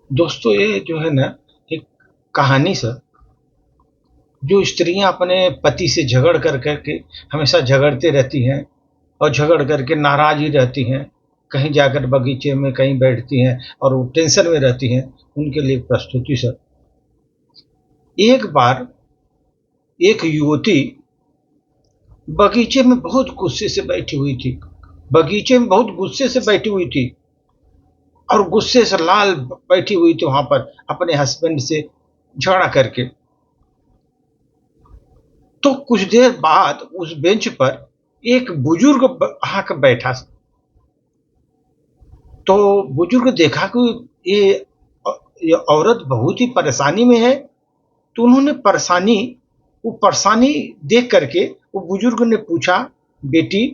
दोस्तों, ये जो है ना, एक कहानी सर, जो स्त्रियां अपने पति से झगड़ कर करके हमेशा झगड़ते रहती हैं और झगड़ करके नाराज ही रहती हैं, कहीं जाकर बगीचे में कहीं बैठती हैं और वो टेंशन में रहती हैं, उनके लिए एक प्रस्तुति सर। एक बार एक युवती बगीचे में बहुत गुस्से से बैठी हुई थी। बगीचे में बहुत गुस्से से बैठी हुई थी और गुस्से से लाल बैठी हुई थी वहां पर अपने हस्बैंड से झगड़ा करके। तो कुछ देर बाद उस बेंच पर एक बुजुर्ग आकर बैठा। तो बुजुर्ग देखा कि ये ये औरत बहुत ही परेशानी में है। तो उन्होंने परेशानी देख करके वो बुजुर्ग ने पूछा, बेटी,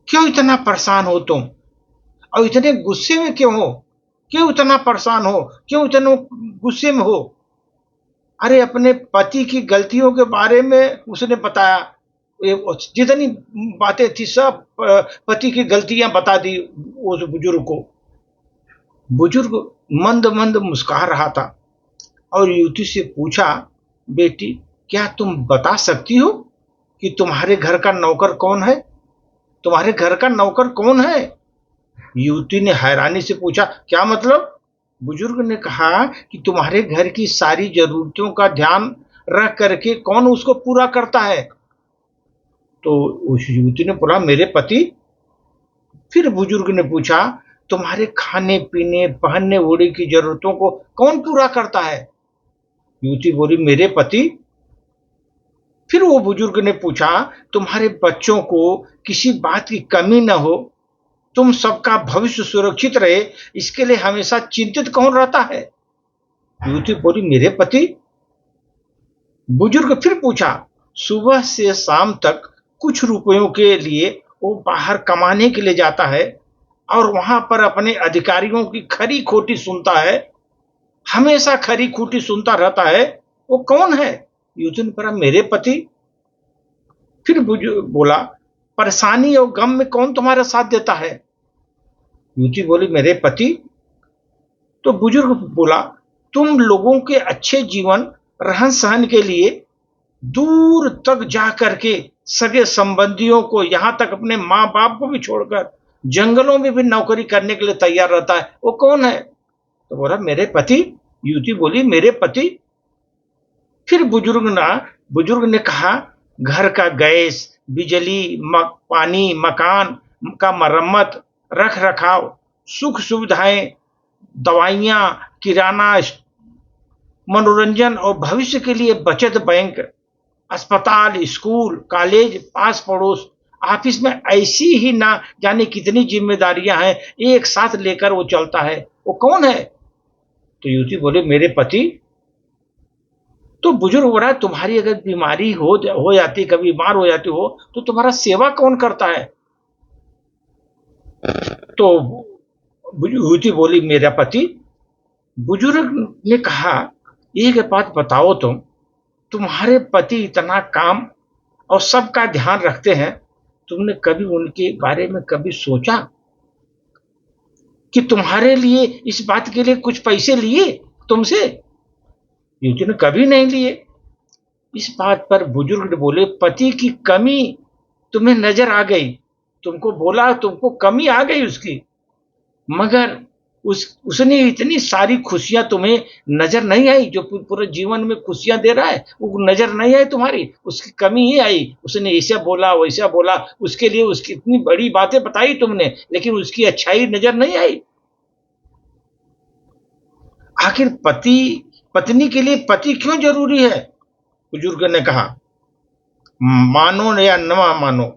क्यों इतना परेशान हो तुम और इतने गुस्से में क्यों हो? क्यों इतना परेशान हो? क्यों इतने गुस्से में हो? अरे, अपने पति की गलतियों के बारे में उसने बताया। ये जितनी बातें थी सब पति की गलतियां बता दी उस बुजुर्ग को। बुजुर्ग मंद मंद मुस्कुरा रहा था और युवती से पूछा, बेटी, क्या तुम बता सकती हो कि तुम्हारे घर का नौकर कौन है? तुम्हारे घर का नौकर कौन है? युवती ने हैरानी से पूछा, क्या मतलब? बुजुर्ग ने कहा कि तुम्हारे घर की सारी जरूरतों का ध्यान रख करके कौन उसको पूरा करता है? तो उस युवती ने बोला, मेरे पति। फिर बुजुर्ग ने पूछा, तुम्हारे खाने पीने पहनने ओढ़ने की जरूरतों को कौन पूरा करता है? युवती बोली, मेरे पति। फिर वो बुजुर्ग ने पूछा, तुम्हारे बच्चों को किसी बात की कमी न हो, तुम सबका भविष्य सुरक्षित रहे, इसके लिए हमेशा चिंतित कौन रहता है? युवती बोली, मेरे पति। बुजुर्ग फिर पूछा, सुबह से शाम तक कुछ रुपयों के लिए वो बाहर कमाने के लिए जाता है और वहां पर अपने अधिकारियों की खरी खोटी सुनता है, हमेशा खरी खोटी सुनता रहता है, वो कौन है? युवती ने कहा, मेरे पति। फिर बुजुर्ग बोला, परेशानी और गम में कौन तुम्हारा साथ देता है? युवती बोली, मेरे पति। तो बुजुर्ग बोला, तुम लोगों के अच्छे जीवन रहन सहन के लिए दूर तक जा करके सगे संबंधियों को, यहां तक अपने माँ बाप को भी छोड़कर जंगलों में भी नौकरी करने के लिए तैयार रहता है, वो कौन है? तो बोला, मेरे पति। युवती बोली, मेरे पति। फिर बुजुर्ग ने कहा, घर का गैस, बिजली, पानी, मकान का मरम्मत, रख रखाव, सुख सुविधाएं, दवाइयां, किराना, मनोरंजन और भविष्य के लिए बचत बैंक, अस्पताल, स्कूल, कॉलेज, पास पड़ोस, ऑफिस में ऐसी ही ना जाने कितनी जिम्मेदारियां हैं, एक साथ लेकर वो चलता है, वो कौन है? तो युवती बोले, मेरे पति। तो बुजुर्ग बोला, तुम्हारी अगर बीमारी हो जाती, कभी बीमार हो जाती हो, तो तुम्हारा सेवा कौन करता है? तो युवती बोली, मेरा पति। बुजुर्ग ने कहा, एक बात बताओ, तुम्हारे पति इतना काम और सबका ध्यान रखते हैं, तुमने कभी उनके बारे में कभी सोचा कि तुम्हारे लिए इस बात के लिए कुछ पैसे लिए तुमसे? युवती ने कभी नहीं लिए। इस बात पर बुजुर्ग ने बोले, पति की कमी तुम्हें नजर आ गई, तुमको बोला, तुमको कमी आ गई उसकी, मगर उसने इतनी सारी खुशियां तुम्हें नजर नहीं आई, जो पूरे जीवन में खुशियां दे रहा है वो नजर नहीं आई तुम्हारी, उसकी कमी ही आई। उसने ऐसा बोला वैसा बोला, उसके लिए उसकी इतनी बड़ी बातें बताई तुमने, लेकिन उसकी अच्छाई नजर नहीं आई। आखिर पत्नी के लिए पति क्यों जरूरी है? बुजुर्ग ने कहा, मानो या न मानो,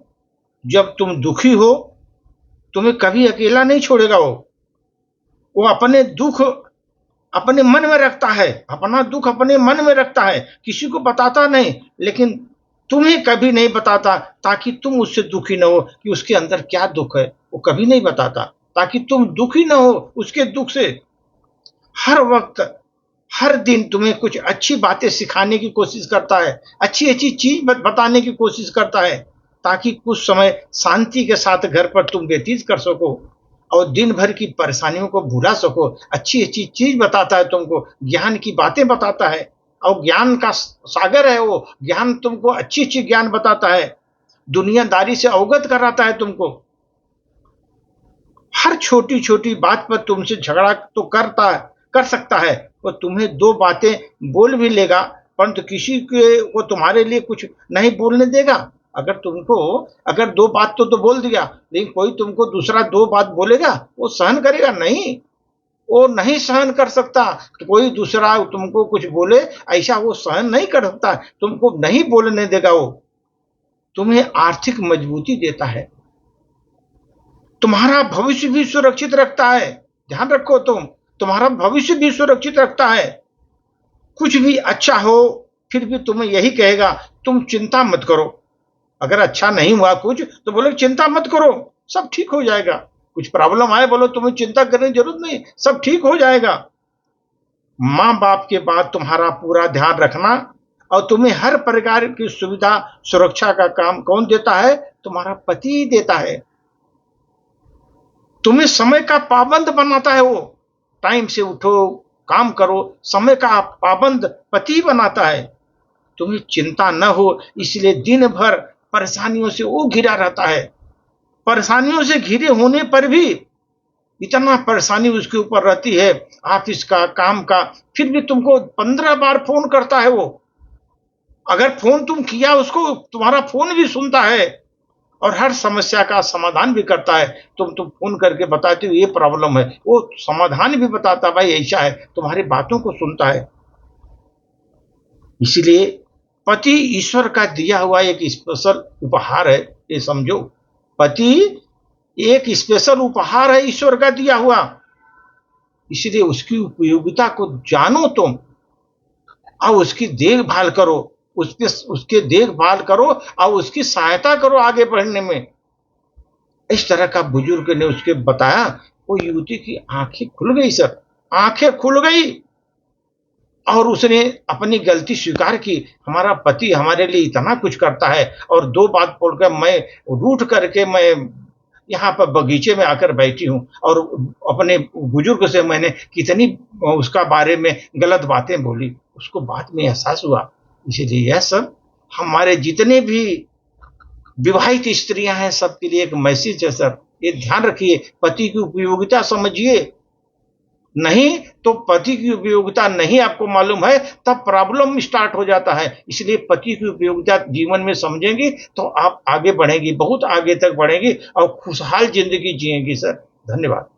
जब तुम दुखी हो तुम्हें कभी अकेला नहीं छोड़ेगा। वो अपने दुख अपने मन में रखता है, अपना दुख अपने मन में रखता है, किसी को बताता नहीं, लेकिन तुम्हें कभी नहीं बताता ताकि तुम उससे दुखी न हो कि उसके अंदर क्या दुख है, वो कभी नहीं बताता ताकि तुम दुखी न हो उसके दुख से। हर वक्त, हर दिन तुम्हें कुछ अच्छी बातें सिखाने की कोशिश करता है, अच्छी अच्छी चीज बताने की कोशिश करता है, ताकि कुछ समय शांति के साथ घर पर तुम व्यतीत कर सको। और दिन भर की परेशानियों को भुला सको। अच्छी अच्छी चीज बताता है तुमको, ज्ञान की बातें बताता है, और ज्ञान का सागर है वो। ज्ञान तुमको अच्छी अच्छी ज्ञान बताता है, दुनियादारी से अवगत कराता है तुमको। हर छोटी छोटी बात पर तुमसे झगड़ा तो कर सकता है, वो तुम्हें दो बातें बोल भी लेगा, परंतु किसी के वो तुम्हारे लिए कुछ नहीं बोलने देगा। अगर तुमको अगर दो बात तो बोल दिया, लेकिन कोई तुमको दूसरा दो बात बोलेगा, वो सहन करेगा नहीं। वो नहीं सहन कर सकता। तो कोई दूसरा तुमको कुछ बोले, ऐसा वो सहन नहीं कर सकता, तुमको नहीं बोलने देगा। वो तुम्हें आर्थिक मजबूती देता है, तुम्हारा भविष्य भी सुरक्षित रखता है। ध्यान रखो, तुम्हारा भविष्य भी सुरक्षित रखता है। कुछ भी अच्छा हो फिर भी तुम्हें यही कहेगा, तुम चिंता मत करो। अगर अच्छा नहीं हुआ कुछ तो बोले चिंता मत करो, सब ठीक हो जाएगा। कुछ प्रॉब्लम आए, बोलो तुम्हें चिंता करने की जरूरत नहीं, सब ठीक हो जाएगा। माँ बाप के बाद तुम्हारा पूरा ध्यान रखना, और तुम्हें हर प्रकार की सुविधा सुरक्षा का काम कौन देता है? तुम्हारा पति ही देता है। तुम्हें समय का पाबंद बनाता है वो। टाइम से उठो, काम करो, समय का पाबंद पति बनाता है। तुम्हें चिंता न हो, इसलिए दिन भर परेशानियों से वो घिरा रहता है। परेशानियों से घिरे होने पर भी इतना परेशानी उसके ऊपर रहती है, ऑफिस का, काम का, फिर भी तुमको 15 बार फोन करता है वो। अगर फोन तुम किया उसको, तुम्हारा फोन भी सुनता है और हर समस्या का समाधान भी करता है। तुम फोन करके बताते हो ये प्रॉब्लम है, वो समाधान भी बताता, भाई ऐसा है, तुम्हारी बातों को सुनता है। इसलिए पति ईश्वर का दिया हुआ एक स्पेशल उपहार है, ये समझो। पति एक स्पेशल उपहार है ईश्वर का दिया हुआ, इसलिए उसकी उपयोगिता को जानो तुम, और उसकी देखभाल करो, उसके देखभाल करो और उसकी सहायता करो आगे बढ़ने में। इस तरह का बुजुर्ग ने उसके बताया। वो युवती की आंखें खुल गई सर, आंखें खुल गई, और उसने अपनी गलती स्वीकार की। हमारा पति हमारे लिए इतना कुछ करता है, और दो बात बोलकर मैं रूठ करके मैं यहाँ पर बगीचे में आकर बैठी हूँ, और अपने बुजुर्ग से मैंने कितनी उसका बारे में गलत बातें बोली। उसको बाद में एहसास हुआ। इसलिए यह सब हमारे जितने भी विवाहित स्त्रियां हैं सबके लिए एक मैसेज है सर। ये ध्यान रखिए, पति की उपयोगिता समझिए। नहीं तो पति की उपयोगिता नहीं आपको मालूम है, तब प्रॉब्लम स्टार्ट हो जाता है। इसलिए पति की उपयोगिता जीवन में समझेंगी तो आप आगे बढ़ेंगी, बहुत आगे तक बढ़ेंगी और खुशहाल जिंदगी जिएंगी सर। धन्यवाद।